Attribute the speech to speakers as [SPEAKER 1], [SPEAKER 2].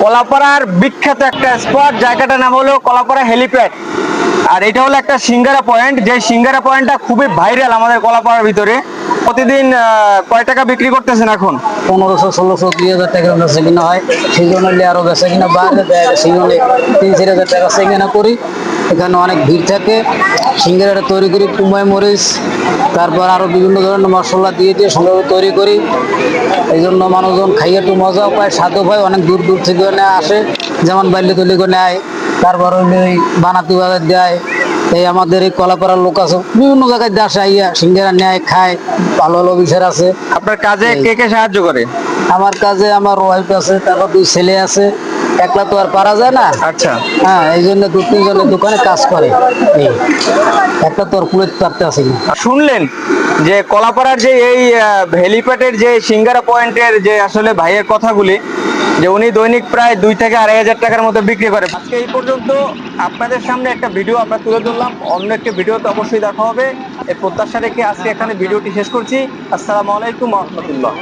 [SPEAKER 1] কলাপাড়ার বিখ্যাত একটা স্পট, জায়গাটার নাম হলো কলাপাড়া হেলিপ্যাড। আর এটা হলো একটা সিঙ্গারা পয়েন্ট, যে সিঙ্গারা পয়েন্টটা খুবই ভাইরাল আমাদের কলাপাড়ার ভিতরে। প্রতিদিন কয় টাকা বিক্রি করতেছেন এখন?
[SPEAKER 2] 1500, 1600, 2000 টাকার বেচা কিনা হয়। সেই জন্য আরো বেচা কিনা বাড়ে দেয়, সেই জন্য 3-4 হাজার টাকা কিনা করি। এখানে অনেক ভিড় থাকে। সিঙ্গারাটা তৈরি করি কুমাই মরিচ, তারপর আরো বিভিন্ন ধরনের মশলা দিয়ে দিয়ে সুন্দর তৈরি করি। এই জন্য মানুষজন খাইয়ে একটু মজাও পায়, স্বাদও পায়। অনেক দূর দূর থেকে আসে, যেমন বাইলে তৈরি করে নেয়, তারপর হইলে ওই বানাতে বাজার দেয়। এই আমাদের এই কলাপাড়ার লোক আছে, বিভিন্ন জায়গায় আসে, আইয়া সিঙ্গারা নেয়, খায়। ভালো ভালো অফিসার আছে।
[SPEAKER 1] আপনার কাজে
[SPEAKER 2] এই।
[SPEAKER 1] কে কে সাহায্য করে?
[SPEAKER 2] আমার কাজে আমার ওয়াইফ আছে, তারপর 2 ছেলে আছে। একলা তো আর পারা যায় না।
[SPEAKER 1] আচ্ছা,
[SPEAKER 2] হ্যাঁ, এই জন্য 2-3 জনের দোকানে কাজ করে। এই একটা তোর পুরো পারতে আছে না।
[SPEAKER 1] শুনলেন যে কলাপাড়ার যে এই হেলিপ্যাডের যে সিঙ্গারা পয়েন্টের যে আসলে ভাইয়ের কথাগুলি, যে উনি দৈনিক প্রায় 2 থেকে 2,500 টাকার মতো বিক্রি করে। আজকে এই পর্যন্ত আপনাদের সামনে একটা ভিডিও আমরা তুলে ধরলাম, অন্য একটা ভিডিওতে অবশ্যই দেখা হবে। এই প্রত্যাশা রেখে আজকে এখানে ভিডিওটি শেষ করছি। আসসালামু আলাইকুম ওয়া রাহমাতুল্লাহ।